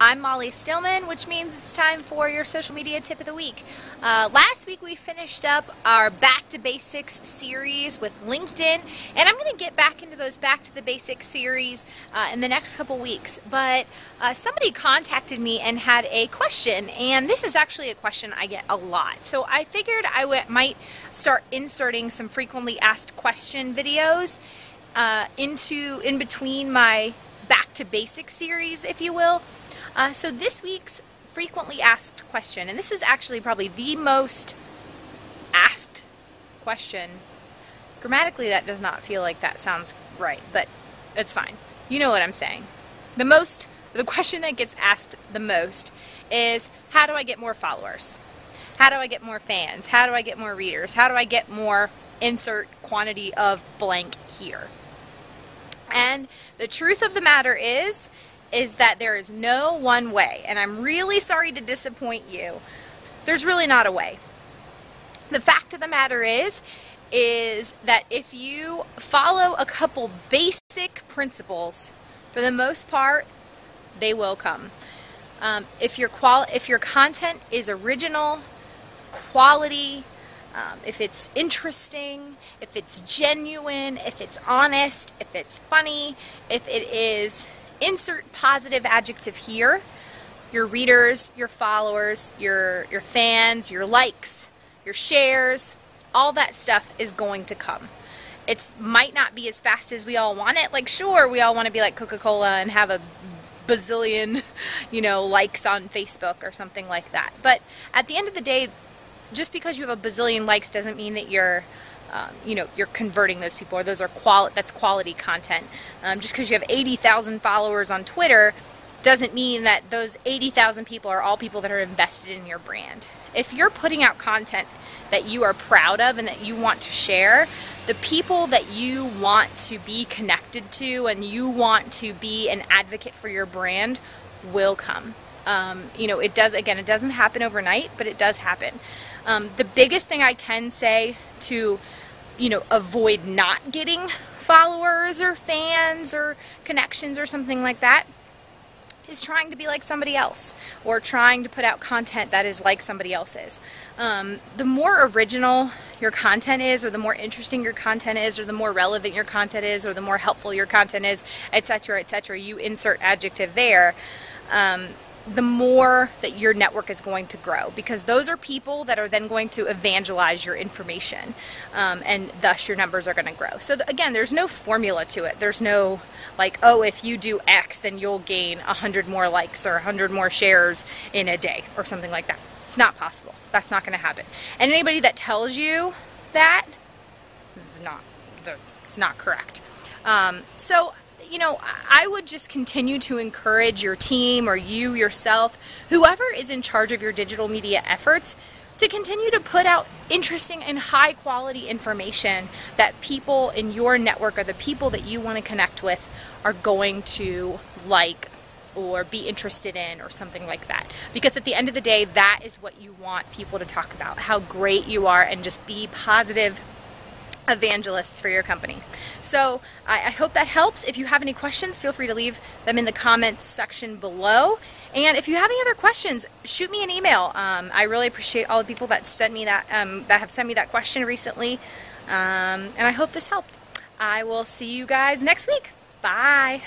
I'm Molly Stillman, which means it's time for your social media tip of the week. Last week we finished up our Back to Basics series with LinkedIn, and I'm going to get back into those Back to the Basics series in the next couple weeks. But somebody contacted me and had a question, and this is actually a question I get a lot. So I figured I might start inserting some frequently asked question videos in between my Back to Basics series, if you will. So this week's frequently asked question, and this is actually probably the most asked question. Grammatically, that does not feel like that sounds right, but it's fine. You know what I'm saying. The question that gets asked the most is, how do I get more followers? How do I get more fans? How do I get more readers? How do I get more insert quantity of blank here? And the truth of the matter is that there is no one way, and I'm really sorry to disappoint you. There's really not a way. The fact of the matter is that if you follow a couple basic principles, for the most part, they will come. If your content is original, quality, if it's interesting, if it's genuine, if it's honest, if it's funny, if it is insert positive adjective here, your readers, your followers, your fans, your likes, your shares, all that stuff is going to come. It might not be as fast as we all want it. Like, sure, we all want to be like Coca-Cola and have a bazillion, likes on Facebook or something like that. But at the end of the day, just because you have a bazillion likes doesn't mean that you're converting those people, or that's quality content. Just because you have 80,000 followers on Twitter doesn't mean that those 80,000 people are all people that are invested in your brand. If you're putting out content that you are proud of and that you want to share, the people that you want to be connected to and you want to be an advocate for your brand will come. It doesn't happen overnight, but it does happen. The biggest thing I can say to, avoid not getting followers or fans or connections or something like that is trying to be like somebody else, or trying to put out content that is like somebody else's. The more original your content is, or the more interesting your content is, or the more relevant your content is, or the more helpful your content is, etc., etc., you insert adjective there, the more that your network is going to grow, because those are people that are then going to evangelize your information, and thus your numbers are going to grow. So again, there's no formula to it. There's no like, oh, if you do X, then you'll gain 100 more likes or 100 more shares in a day or something like that. It's not possible. That's not going to happen. And anybody that tells you that it's not correct. I would just continue to encourage your team, or you yourself, whoever is in charge of your digital media efforts, to continue to put out interesting and high quality information that people in your network, or the people that you want to connect with, are going to like or be interested in, or something like that. Because at the end of the day, that is what you want people to talk about, how great you are, and just be positive evangelists for your company. So I hope that helps. If you have any questions, feel free to leave them in the comments section below. And if you have any other questions, shoot me an email. I really appreciate all the people that sent me that have sent me that question recently. And I hope this helped. I will see you guys next week. Bye.